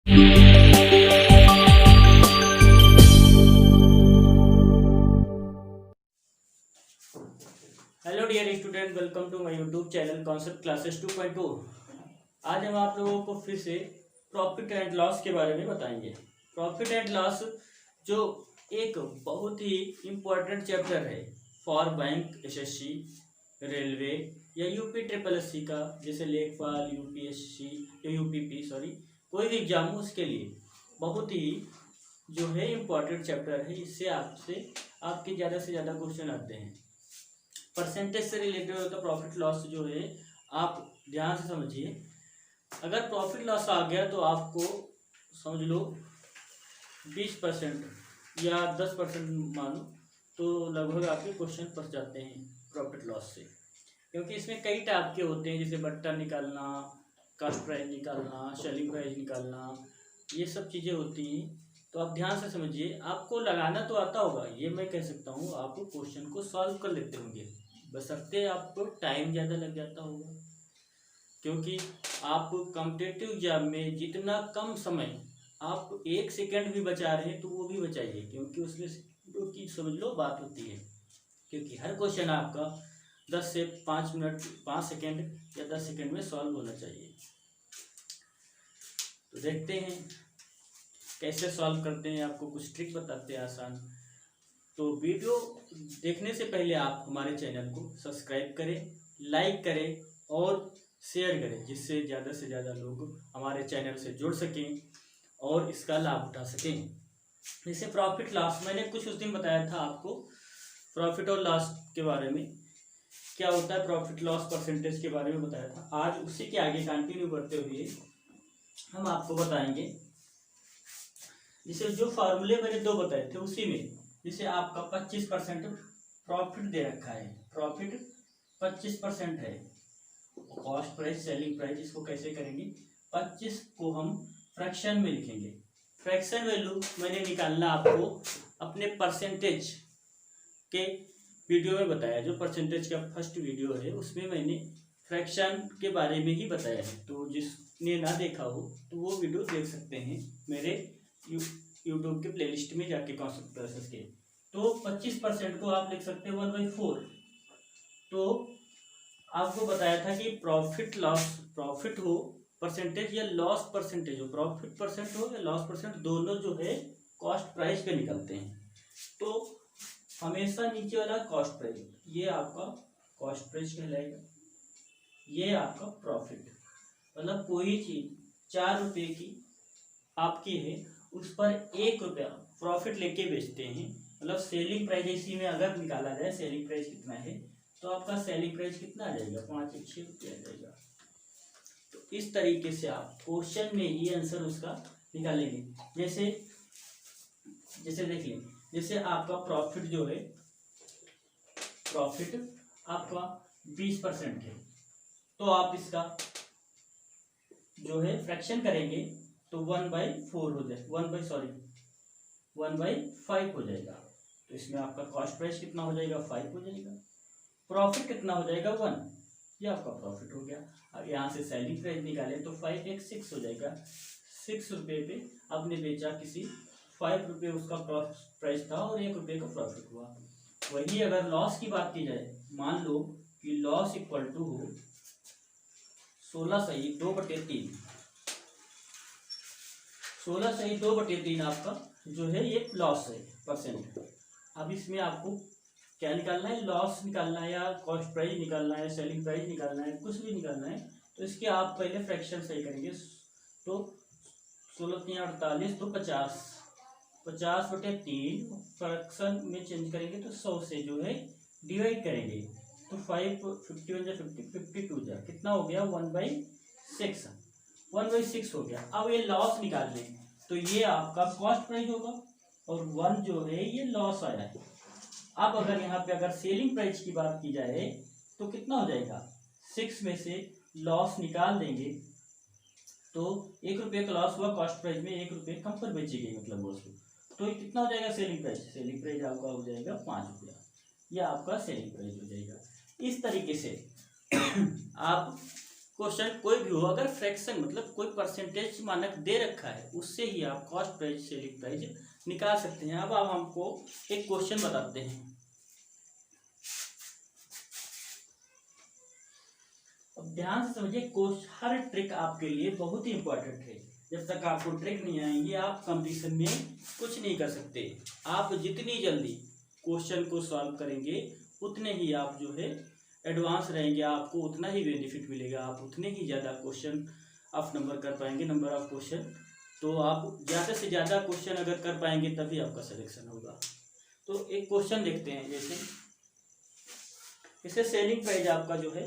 Hello dear student, welcome to my YouTube channel concept classes 2.2। आज हम आप लोगों को फिर से प्रॉफिट एंड लॉस के बारे में बताएंगे। प्रॉफिट एंड लॉस जो एक बहुत ही इम्पोर्टेंट चैप्टर है फॉर बैंक, एसएससी, रेलवे या यूपी ट्रिपल एससी का, जैसे लेखपाल, यूपीएससी या यूपीपी, सॉरी, कोई भी एग्जाम हो उसके लिए बहुत ही जो है इम्पोर्टेंट चैप्टर है। इससे आपके ज़्यादा से ज़्यादा क्वेश्चन आते हैं। परसेंटेज से रिलेटेड होता प्रॉफिट लॉस जो है, आप ध्यान से समझिए। अगर प्रॉफिट लॉस आ गया तो आपको समझ लो 20% या 10% मानो तो लगभग आपके क्वेश्चन फंस जाते हैं प्रॉफिट लॉस से, क्योंकि इसमें कई टाइप के होते हैं, जैसे बट्टा निकालना, कास्ट प्राइस निकालना, सेलिंग प्राइस निकालना, ये सब चीज़ें होती हैं। तो आप ध्यान से समझिए। आपको लगाना तो आता होगा, ये मैं कह सकता हूँ, आप क्वेश्चन को सॉल्व कर लेते होंगे, बशर्ते आपको टाइम ज़्यादा लग जाता होगा, क्योंकि आप कॉम्पिटिटिव एग्जाम में जितना कम समय आप 1 सेकंड भी बचा रहे हैं तो वो भी बचाइए, क्योंकि उसमें दो चीज़ समझ लो बात होती है, क्योंकि हर क्वेश्चन आपका 10 से 5 मिनट, 5 सेकंड या 10 सेकंड में सॉल्व होना चाहिए। तो देखते हैं कैसे सॉल्व करते हैं, आपको कुछ ट्रिक बताते हैं आसान। तो वीडियो देखने से पहले आप हमारे चैनल को सब्सक्राइब करें, लाइक करें और शेयर करें, जिससे ज़्यादा से ज़्यादा लोग हमारे चैनल से जुड़ सकें और इसका लाभ उठा सकें। जैसे प्रॉफिट लॉस, मैंने कुछ उस दिन बताया था आपको प्रॉफिट और लॉस के बारे में, क्या होता है प्रॉफिट लॉस परसेंटेज के बारे में बताया था। आज उसी के आगे कंटिन्यू करते हुए हम आपको बताएंगे, जैसे जो फार्मूले मैंने 2 बताए थे उसी में, जैसे आपका 25% प्रॉफिट दे रखा है, प्रॉफिट 25% है, कॉस्ट प्राइस, सेलिंग प्राइस, इसको कैसे करेंगे, 25 को हम फ्रैक्शन में लिखेंगे। फ्रैक्शन वैल्यू मैंने निकालना आपको अपने परसेंटेज के वीडियो में बताया, जो परसेंटेज का फर्स्ट वीडियो है उसमें मैंने फ्रैक्शन के बारे में ही बताया है। तो जिसने ना देखा हो तो वो वीडियो देख सकते हैं मेरे यूट्यूब के प्लेलिस्ट में जाके कॉन्सेप्ट क्लासेस के। तो 25% को आप लिख सकते हैं 1/4। तो आपको बताया था कि प्रॉफिट लॉस, प्रॉफिट हो परसेंटेज या लॉस परसेंटेज हो, प्रॉफिट परसेंट हो या लॉस परसेंट, दोनों जो है कॉस्ट प्राइस पे निकलते हैं। तो हमेशा नीचे वाला कॉस्ट प्राइस, ये आपका कॉस्ट प्राइस कहलाएगा, ये आपका प्रॉफिट। मतलब कोई चीज 4 रुपये की आपकी है, उस पर 1 रुपया प्रॉफिट लेके बेचते हैं, मतलब सेलिंग प्राइस इसी में अगर निकाला जाए सेलिंग प्राइस कितना है, तो आपका सेलिंग प्राइस कितना आ जाएगा, 5-6 रुपये आ जाएगा। तो इस तरीके से आप क्वेश्चन में ये आंसर उसका निकालेंगे। जैसे जैसे देख लें, जैसे आपका प्रॉफिट जो है, प्रॉफिट आपका 20% है, तो आप इसका जो है फ्रैक्शन करेंगे तो 1/4 हो जाए, 1/5 हो जाएगा। तो इसमें आपका कॉस्ट प्राइस कितना हो जाएगा, 5 हो जाएगा, प्रॉफिट कितना हो जाएगा, 1, ये आपका प्रॉफिट हो गया। अब यहाँ से सेलिंग प्राइस निकाले तो 5 एक 6 हो जाएगा, 6 रुपये पे आपने बेचा, किसी 5 रुपये उसका प्राइस था और 1 रुपये का प्रॉफिट हुआ। वही अगर लॉस की बात की जाए, मान लो कि लॉस इक्वल टू हो 16/2/3, 16/2/3 आपका जो है ये लॉस है परसेंट। अब इसमें आपको क्या निकालना है, लॉस निकालना है या कॉस्ट प्राइस निकालना है, सेलिंग प्राइस निकालना है, कुछ भी निकालना है, तो इसके आप पहले फ्रैक्शन सही करेंगे। तो 16×3 = 48, तो 50/3 फ्रैक्शन में चेंज करेंगे तो 100 से जो है डिवाइड करेंगे, तो 5 51 जा 50 52 जा कितना हो गया, 1/6, 1/6 हो गया। अब ये लॉस निकाल लें तो ये आपका कॉस्ट प्राइस होगा और 1 जो है ये लॉस आया है। अब अगर यहाँ पे अगर सेलिंग प्राइस की बात की जाए तो कितना हो जाएगा, 6 में से लॉस निकाल देंगे तो 1 रुपये का लॉस हुआ, कॉस्ट प्राइस में 1 रुपये कम पर बेची गई मतलब वस्तु, तो ये कितना हो जाएगा सेलिंग प्राइस, सेलिंग प्राइस आपका हो जाएगा 5 रुपया, यह आपका सेलिंग प्राइस हो जाएगा। इस तरीके से आप क्वेश्चन कोई भी हो, अगर फ्रैक्शन मतलब कोई परसेंटेज मानक दे रखा है उससे ही आप कॉस्ट प्राइस सेलिंग प्राइस निकाल सकते हैं। अब आप हमको एक क्वेश्चन बताते हैं। अब ध्यान से समझिए, हर ट्रिक आपके लिए बहुत ही इंपॉर्टेंट है। जब तक आपको ट्रिक नहीं आएंगी आप कंपटीशन में कुछ नहीं कर सकते। आप जितनी जल्दी क्वेश्चन को सॉल्व करेंगे उतने ही आप जो है एडवांस रहेंगे, आपको उतना ही बेनिफिट मिलेगा, आप उतने ही ज़्यादा क्वेश्चन आप नंबर कर पाएंगे, नंबर ऑफ क्वेश्चन। तो आप ज़्यादा से ज़्यादा क्वेश्चन अगर कर पाएंगे तभी आपका सिलेक्शन होगा। तो एक क्वेश्चन देखते हैं, जैसे सेलिंग प्राइस आपका जो है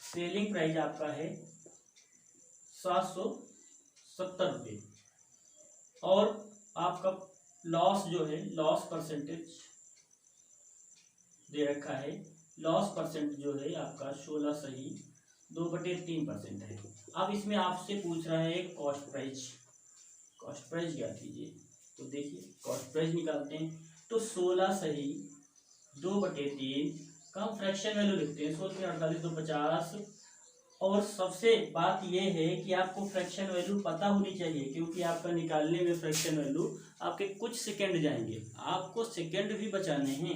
सेलिंग प्राइस आपका है 770 रुपये और आपका लॉस जो है लॉस परसेंटेज दे रखा है। लॉस परसेंट जो है आपका 16 सही 2/3% है। अब इसमें आपसे पूछ रहा है कॉस्ट प्राइस। कॉस्ट प्राइस क्या कीजिए, तो देखिए कॉस्ट प्राइस निकालते हैं। तो 16 सही 2/3 कम फ्रैक्शन वैल्यू लिखते हैं 16 48 250। और सबसे बात यह है कि आपको फ्रैक्शन वैल्यू पता होनी चाहिए, क्योंकि आपका निकालने में फ्रैक्शन वैल्यू आपके कुछ सेकंड जाएंगे, आपको सेकंड भी बचाने हैं।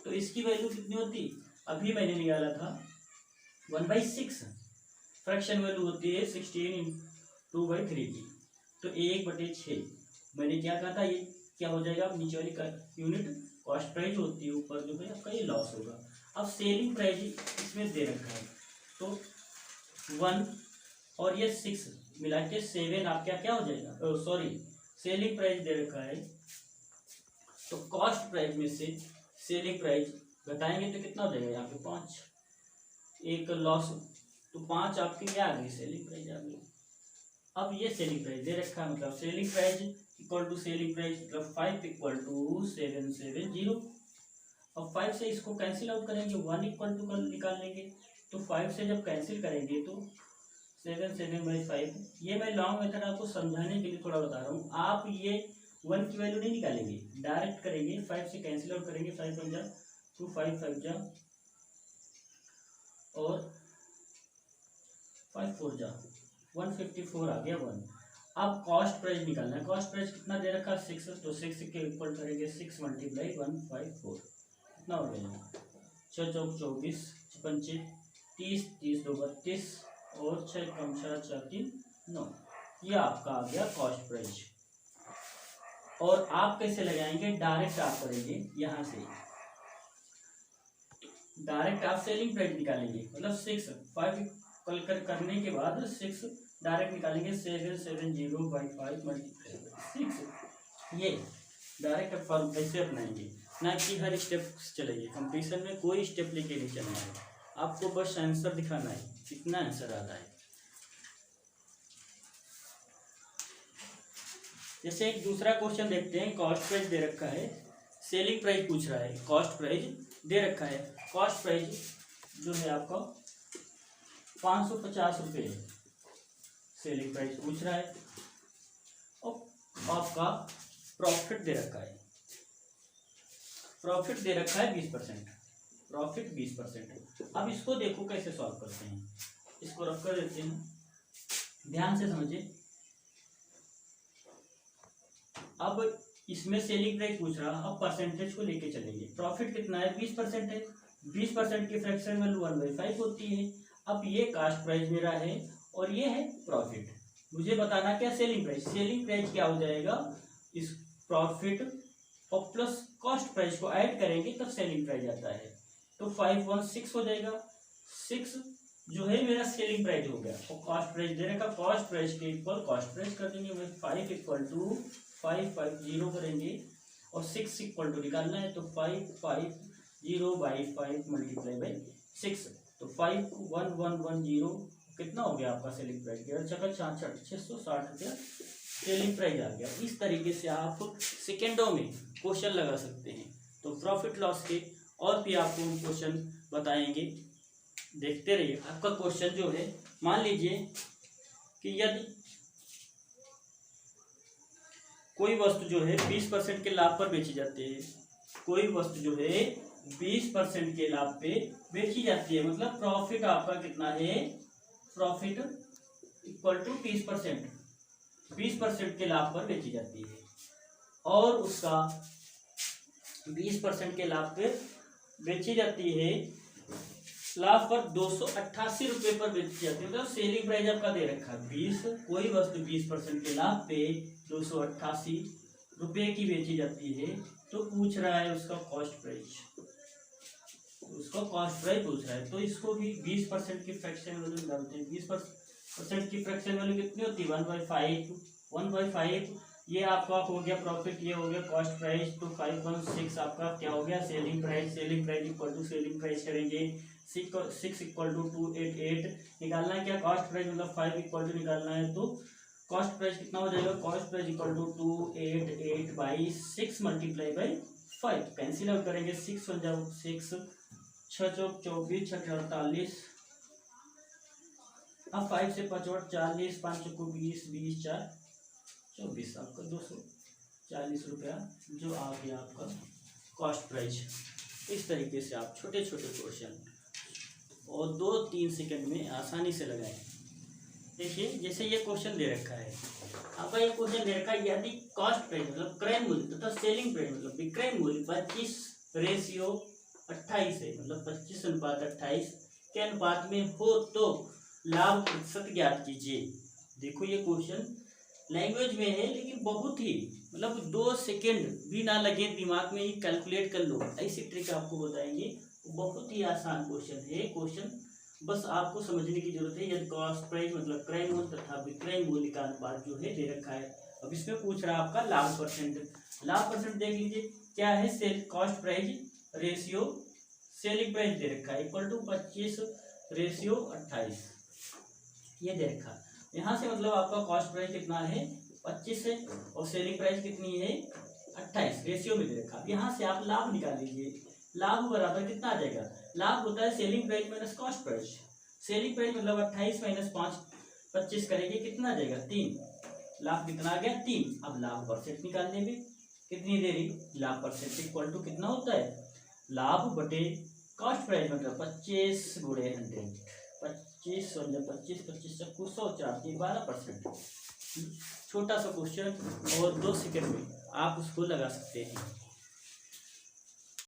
तो इसकी वैल्यू कितनी होती, अभी मैंने निकाला था 1/6। फ्रैक्शन वैल्यू होती है 16 2/3 की, तो 1/6। मैंने क्या कहा था, ये क्या हो जाएगा, नीचे वाली यूनिट कॉस्ट प्राइस होती है, ऊपर जो है आपका ये लॉस होगा। अब सेलिंग प्राइस इसमें दे रखा है, तो 1 और ये 6 मिला के 7 आपका क्या हो जाएगा, सॉरी सेलिंग प्राइस दे रखा है। तो कॉस्ट प्राइस में से सेलिंग प्राइस घटाएंगे तो कितना हो जाएगा, यहाँ पे 5, एक लॉस, तो 5 आपकी क्या आ गई, सेलिंग प्राइस आ गई। अब ये सेलिंग प्राइस दे रखा है, मतलब selling price equal to selling price मतलब 5 इक्वल टू 770। अब 5 से इसको कैंसिल आउट करेंगे, 1 इक्वल टू निकाल लेंगे। तो 5 से जब कैंसिल करेंगे तो 7/5। ये मैं लॉन्ग मेथड आपको समझाने के लिए थोड़ा बता रहा हूँ। आप ये 1 की वैल्यू नहीं निकालेंगे, डायरेक्ट करेंगे, 5 से कैंसिल आउट करेंगे, 5 1 जा 2 5 5 जा और 5 4 जा 154 आ गया 1। अब कॉस्ट प्राइस निकालना है। कॉस्ट प्राइस कितना दे रखा है, 6, तो 6 के इक्वल करेंगे 6 × 154, कितना हो गया, 6 चौक 24 55 30 30 2 32 और 6 कम 4 4 3 9। ये आपका आ गया कॉस्ट प्राइस। और आप कैसे लगाएंगे, डायरेक्ट आप करेंगे, यहाँ से डायरेक्ट आप सेलिंग प्राइस निकालेंगे, मतलब 6 5 करने के बाद 6 डायरेक्ट निकालेंगे, 770/5 × 6। ये डायरेक्ट फॉर्म ऐसे अपनाएंगे, ना कि हर स्टेप चलेंगे। कंपटीशन में कोई स्टेप लेके नहीं चलना है, आपको बस आंसर दिखाना है, कितना आंसर आता है। जैसे एक दूसरा क्वेश्चन देखते हैं, कॉस्ट प्राइस दे रखा है, सेलिंग प्राइस पूछ रहा है, कॉस्ट प्राइस दे रखा है। कॉस्ट प्राइस जो है आपका 550 रुपये सेलिंग प्राइस पूछ रहा है, और आपका प्रॉफिट दे रखा है, प्रॉफिट दे रखा है 20%, प्रॉफिट 20%। अब इसको देखो कैसे सॉल्व करते हैं, इसको रख कर देते हैं, ध्यान से समझिए। अब इसमें सेलिंग प्राइस पूछ रहा, अब परसेंटेज को लेके चलेंगे। प्रॉफिट कितना है, 20% है, 20% की फ्रैक्शन वैल्यू 1/5 होती है। अब ये कास्ट प्राइस मेरा है और ये है प्रॉफिट। मुझे बताना क्या, सेलिंग प्राइस। सेलिंग प्राइस क्या हो जाएगा, इस प्रॉफिट और प्लस कॉस्ट प्राइस को ऐड करेंगे तब सेलिंग प्राइस आता है। तो 5 1 6 हो जाएगा, 6 जो है मेरा सेलिंग प्राइस हो गया, और कॉस्ट प्राइस दे रखा, कॉस्ट प्राइस के इक्वल कॉस्ट प्राइस कर देंगे। 5 इक्वल टू 550 करेंगे और 6 इक्वल टू निकालना है, तो 550/5 × 6, तो 51110 कितना हो गया आपका सेलिंग प्राइस, 660 रुपया सेलिंग प्राइस आ गया। इस तरीके से आप सेकेंडों में क्वेश्चन लगा सकते हैं। तो प्रॉफिट लॉस के और भी आपको हम क्वेश्चन बताएंगे, देखते रहिए। आपका क्वेश्चन जो है, मान लीजिए कि यदि कोई वस्तु जो है 20% के लाभ पर बेची जाती है, कोई वस्तु जो है 20% के लाभ पे बेची जाती है, मतलब प्रॉफिट आपका कितना है, प्रॉफिट इक्वल टू 20%, 20% के लाभ पर बेची जाती है, और उसका 20% के लाभ पे बेची जाती है, लाभ पर 288 रुपये पर बेची जाती है, मतलब सेलिंग प्राइस आपका दे रखा है 20, कोई वस्तु 20% के लाभ पे 288 रुपये की बेची जाती है, तो पूछ रहा है उसका कॉस्ट प्राइस, उसका कॉस्ट प्राइस पूछ रहा है, तो इसको भी 20% की फ्रैक्शन वैल्यू निकालते हैं। 20% की फ्रैक्शन वैल्यू कितनी होती है, 1/5, 1/5, ये आपका हो गया प्रॉफिट, ये हो गया कॉस्ट प्राइस, तो 5.6 आपका क्या हो गया, selling price, selling price equal to selling price करेंगे 6 इक्वल टू 288, निकालना है क्या कॉस्ट प्राइस, मतलब 5 इक्वल टू निकालना है, तो कॉस्ट प्राइस कितना हो जाएगा, cost price equal to 288/6 multiply by 5, cancel out करेंगे, 6 हो जाओ 6, 6 चौक 24, 6 48, अब 5 से 5 और 40, 5 चौको 20, 20 4 24, आपका 240 रुपया जो आ गया आपका कॉस्ट प्राइस। इस तरीके से आप छोटे छोटे क्वेश्चन और 2-3 सेकंड में आसानी से लगाएं। देखिए जैसे ये क्वेश्चन दे रखा है आपका, ये क्वेश्चन दे रखा है यदि कॉस्ट प्राइस मतलब क्रय मूल्य तथा सेलिंग प्राइस मतलब विक्रय मूल्य 25:28 है, मतलब 25:28 के अनुपात में हो तो लाभ प्रतिशत ज्ञात कीजिए। देखो ये क्वेश्चन लैंग्वेज में है, लेकिन बहुत ही मतलब 2 सेकेंड भी ना लगे, दिमाग में ही कैलकुलेट कर लो, ऐसी ट्रिक आपको बताएंगे। बहुत ही आसान क्वेश्चन है, क्वेश्चन बस आपको समझने की जरूरत है। यदि कॉस्ट प्राइस मतलब क्रय मूल्य तथा विक्रय मूल्य का अनुपात जो है दे रखा है, अब इसमें पूछ रहा है आपका लाभ परसेंट। लाभ परसेंट देख लीजिए क्या है, sale cost price ratio selling price दे रखा है इक्वल टू 25:28 ये दे रखा है। यहाँ से मतलब आपका कॉस्ट प्राइस कितना है 25 है, और सेलिंग प्राइस कितनी है 28, रेशियो में दे रखा। यहाँ से आप लाभ निकाल लीजिए, लाभ बराबर कितना आ जाएगा, लाभ होता है selling price minus cost price, selling price मतलब 28 माइनस 25 करेंगे कितना आ जाएगा 3, लाभ कितना आ गया 3। अब लाभ परसेंट निकालने में कितनी देरी, लाभ परसेंट इक्वल टू कितना होता है, लाभ बटे कॉस्ट प्राइस मतलब 25 गुणे 100, 25 से 100 12%। छोटा सा क्वेश्चन और 2 सेकंड में आप उसको लगा सकते हैं।